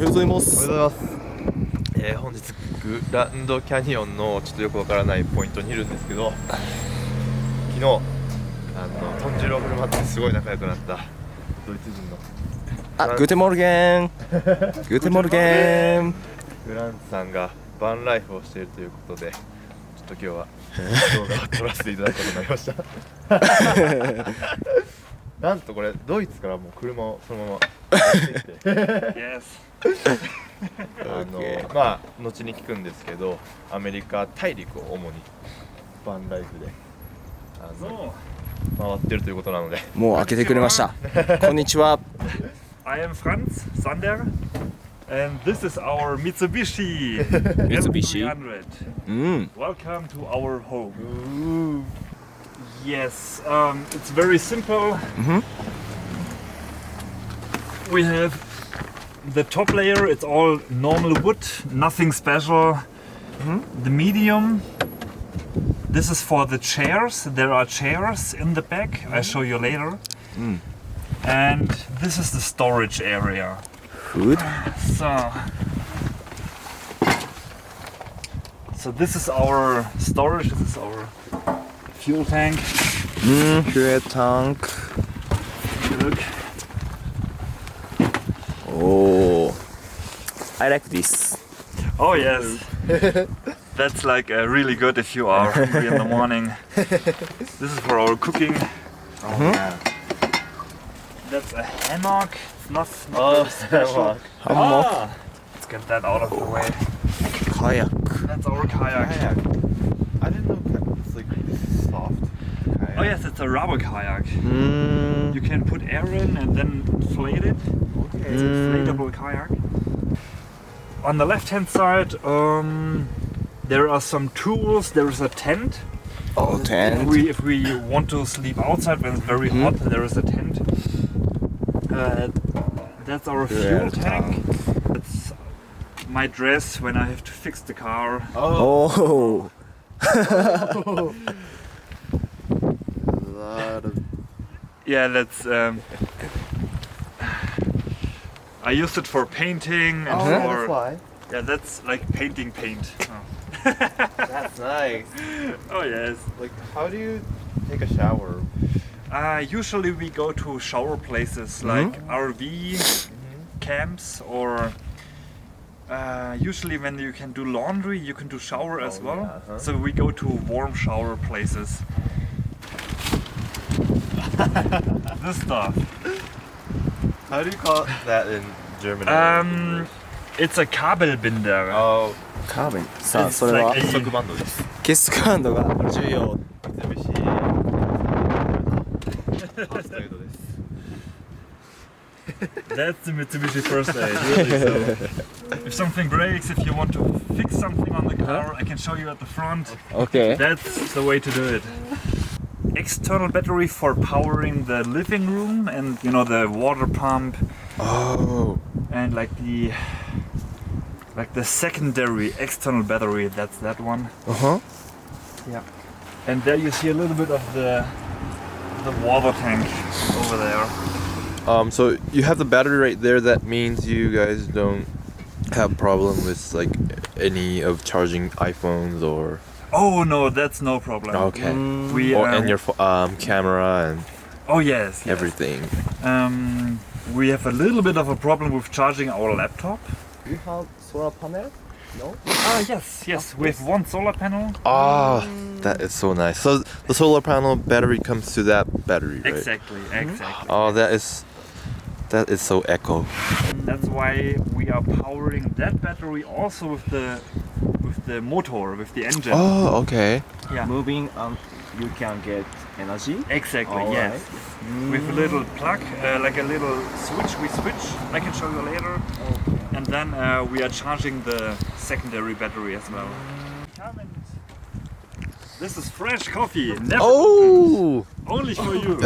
ようございます。おはようございます。本日グランドキャニオンのちょっとよくわからないポイントにいるんですけど、昨日豚汁を振る舞ってすごい仲良くなったドイツ人のグーテモルゲングーテモルゲンフランツさんがバンライフをしているということで、ちょっと今日は動画を撮らせていただくことになりましたなんとこれドイツからもう車をそのまま持ってきてまあ後に聞くんですけど、アメリカ大陸を主にバンライフで回ってるということなので、もう開けてくれました。こんにちは。I am Franz Sander and this is our Mitsubishi Mitsubishi. Welcome to our home. Yes, it's very simple. We have the top layer, it's all normal wood, nothing special. The medium, this is for the chairs. There are chairs in the back, I'll show you later. And this is the storage area. Food? So this is our storage, this is our fuel tank. Fuel tank. Look. Oh, I like this. Oh yes. That's like really good if you are hungry in the morning. This is for our cooking. Oh man. That's a hammock. It's not Oh, special. Hammock. Let's get that out of the way. Kayak. That's our kayak. I didn't know it's like soft. Kayak. Oh yes, it's a rubber kayak. You can put air in and then inflate it. It's an inflatable kayak. On the left hand side, there are some tools. There is a tent. Oh, tent. If we want to sleep outside when it's very hot, there is a tent. That's our fuel tank. That's my dress when I have to fix the car. Oh. Yeah, that's. I used it for painting and for. That's why. Yeah, that's like painting paint. That's nice. Oh yes. Like, how do you take a shower? Usually we go to shower places like RV camps, or usually when you can do laundry, you can do shower as well. So we go to warm shower places. This stuff. How do you call that in German? It's a Kabelbinder. Oh, カーベン。さあ、それは結束バンドです。結束バンドが重要。三菱ファーストエイドです。That's the Mitsubishi first aid, really. So, if something breaks, if you want to fix something on the car, I can show you at the front. Okay. That's the way to do it. External battery for powering the living room and the water pump. Oh. And like the secondary external battery, that's that one. Yeah. And there you see a little bit of the water tank over there. So you have the battery right there. That means you guys don't have problem with like any of charging iPhones or. Oh no, that's no problem. Okay. And your camera and. Oh yes. Everything. We have a little bit of a problem with charging our laptop. Do you have solar panel? No. Yes. We have one solar panel. Ah, that is so nice. So the solar panel battery comes to that battery, right? Exactly. Oh, that is so eco. That's why we are powering that battery also with the motor, with the engine. Oh, okay. Yeah. Moving you can get energy. Exactly. All yes. right. With a little plug, like a little switch. We switch. I can show you later. And then we are charging the secondary battery as well. This is fresh coffee. Never Oh! Only for you.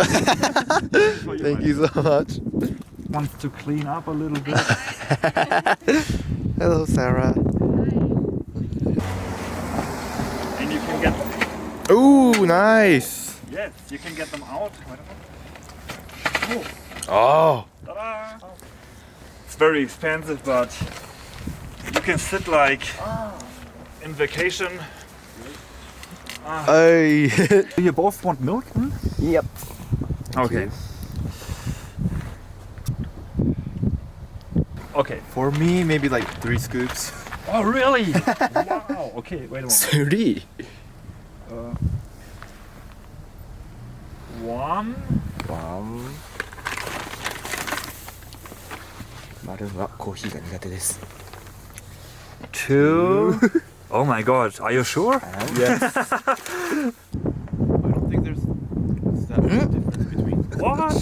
Thank you so much. Wants to clean up a little bit. Hello, Sarah. And you can get. Ooh, nice. Yes, you can get them out. Oh. Ta-da! It's very expensive, but you can sit like in vacation. Hey. Do you both want milk? Yep. Okay. Okay. For me, maybe like 3 scoops. Oh, really? Wow. Okay, wait a moment. 3. 1. マルンはコーヒーが苦手です。 2. Oh my god, are you sure? Yes. I don't think there's that much difference between. What?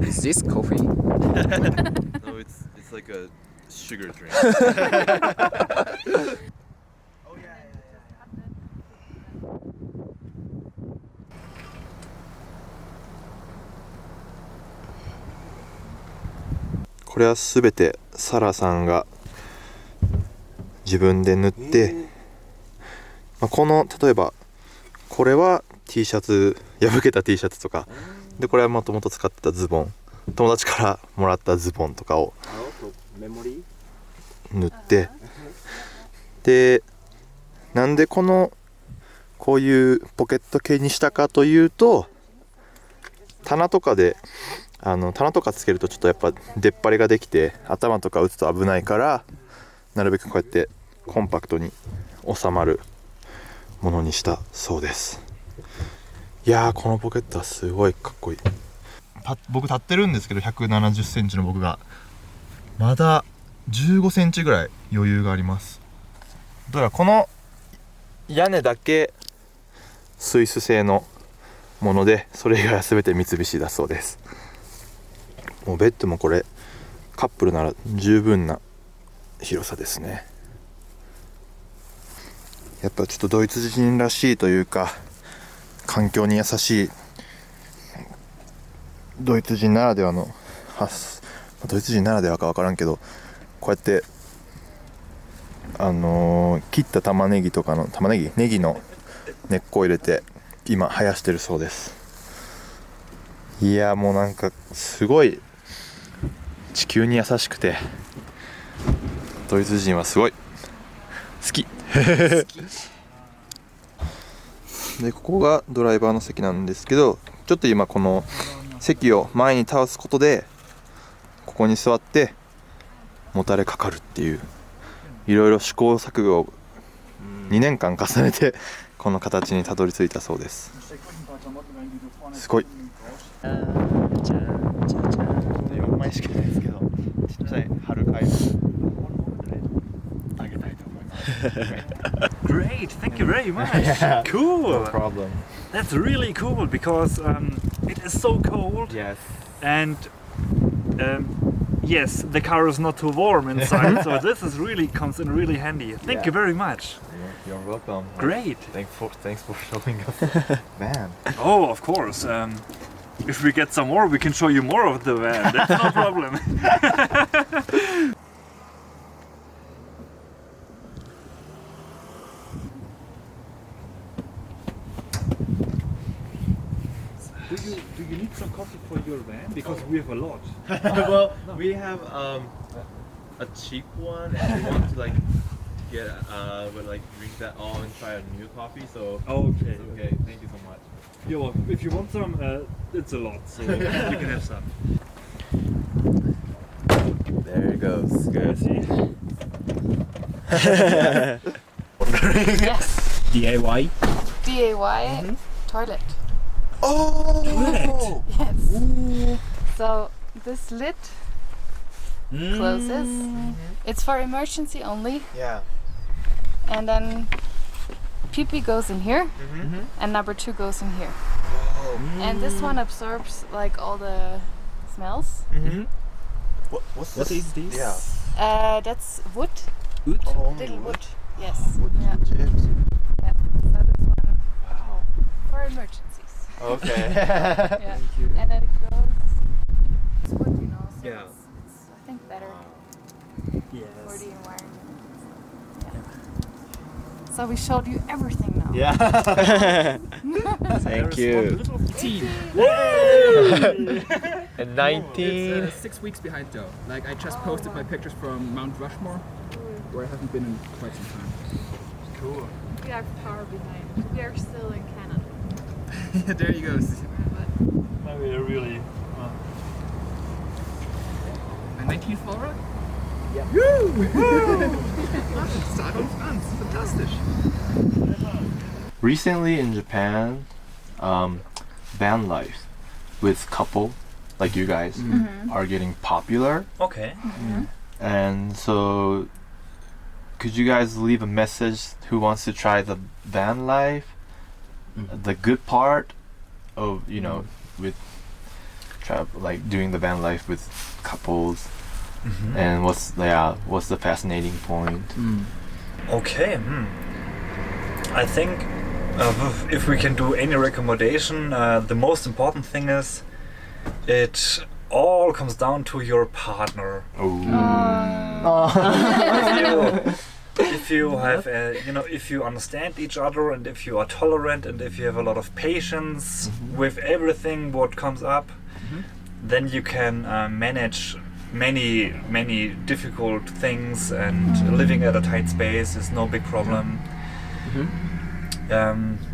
Is this coffee? No, it's like a sugar drink. Oh yeah. これはすべてサラさんが自分で塗って、この例えばこれは T シャツ、破けた T シャツとかで、これはもともと使ってたズボン、友達からもらったズボンとかを塗って、でなんでこういうポケット系にしたかというと、棚とかで棚とかつけるとちょっとやっぱ出っ張りができて頭とか打つと危ないから、なるべくこうやってコンパクトに収まるものにしたそうです。いやー、このポケットはすごいかっこいい。僕立ってるんですけど、170センチの僕がまだ15センチぐらい余裕があります。どうやらこの屋根だけスイス製のもので、それ以外は全て三菱だそうです。もうベッドもこれカップルなら十分な広さですね。やっぱちょっとドイツ人らしいというか、環境に優しいドイツ人ならではのドイツ人ならではか分からんけど、こうやって切ったネギの根っこを入れて今生やしてるそうです。いや、もうなんかすごい地球に優しくて、ドイツ人はすごい好きで、ここがドライバーの席なんですけど、ちょっと今この席を前に倒すことでここに座ってもたれかかるっていう、いろいろ試行錯誤を2年間重ねてこの形にたどり着いたそうです。すごい。4枚しかないですけど、ちっちゃい春会をあげたいと思います。Great, thank you very much. Cool. No problem. That's really cool because it is so cold. Yes. And yes, the car is not too warm inside, so this is really comes in really handy. Thank you very much. You're welcome. Great. Thanks for showing us. Man. Oh, of course. If we get some more, we can show you more of the van. That's no problem. Do you need some coffee for your van? Because we have a lot. Well, we have a cheap one, and we want to like get drink that all and try a new coffee. So Okay. okay, thank you so much. Yeah, well, if you want some, it's a lot, so you can have some. There it goes. Good. Yes. DIY. DIY toilet. Oh! Yes. So this lid closes. It's for emergency only. Yeah. And then pee-pee goes in here, and number 2 goes in here. And this one absorbs like all the smells. What is this? Yeah. That's wood. Oh, Little wood. Yes. Wood Yeah. chips. Yeah. So this one Wow. for emergencies. Okay. Yeah. And then it goes. It's wood, you know. So Yeah. it's I think better for Yes. the environment. Yeah. So we showed you everything now. Yeah. Thank you. And 19. It's 6 weeks behind though. Like I just posted my pictures from Mount Rushmore, where I haven't been in quite some time. Cool. We are far behind. We are still in Canada. There you go. No, we are really. My 19th fall ride? Yeah. Woo! Start on France. Fantastisch. Recently in Japan, Vanlife with couple like you guys are getting popular, Okay. and so could you guys leave a message who wants to try the van life, the good part of with like doing the van life with couples, and what's the fascinating point? Okay. I think if we can do any recommendation, the most important thing is it all comes down to your partner. If you have, if you understand each other and if you are tolerant and if you have a lot of patience with everything what comes up, then you can manage many difficult things, and living at a tight space is no big problem.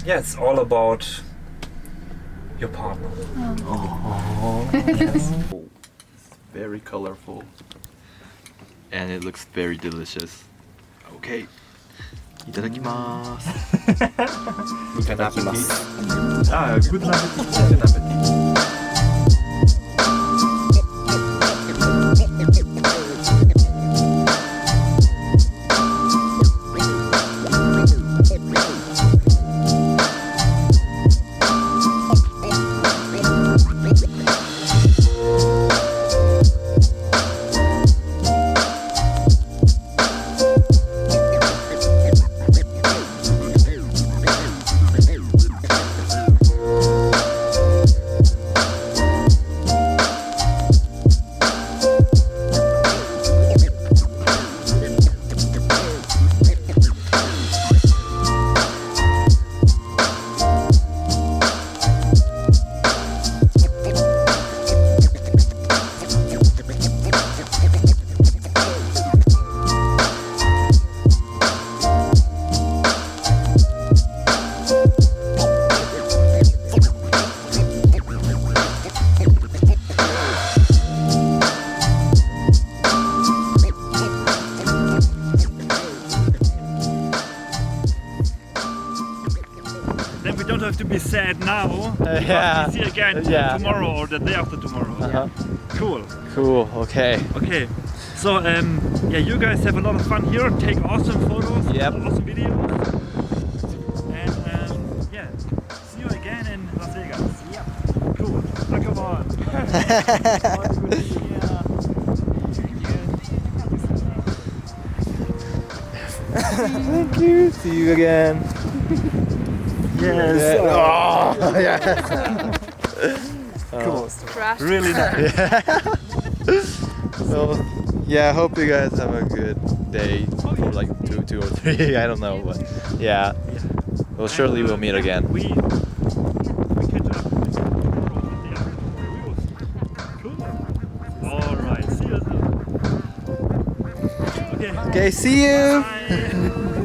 It's all about your partner. Yes. Very colorful, and it looks very delicious. Okay. いただきます。いただきます。Good luck. Then we don't have to be sad now. Yeah. We see again tomorrow or the day after tomorrow. Cool. Cool. Okay. Okay. So you guys have a lot of fun here. Take awesome photos. Yep. Awesome videos. And see you again in Las Vegas. Yeah. Cool. Now come on. Thank you. See you again. Yes. Oh, yes. Cool. Crash. Really nice. So, I hope you guys have a good day, or like two or three. I don't know, but yeah. Well, surely we'll meet again. We catch up tomorrow. Cool. All right. See you soon. Okay. Okay. See you. Bye.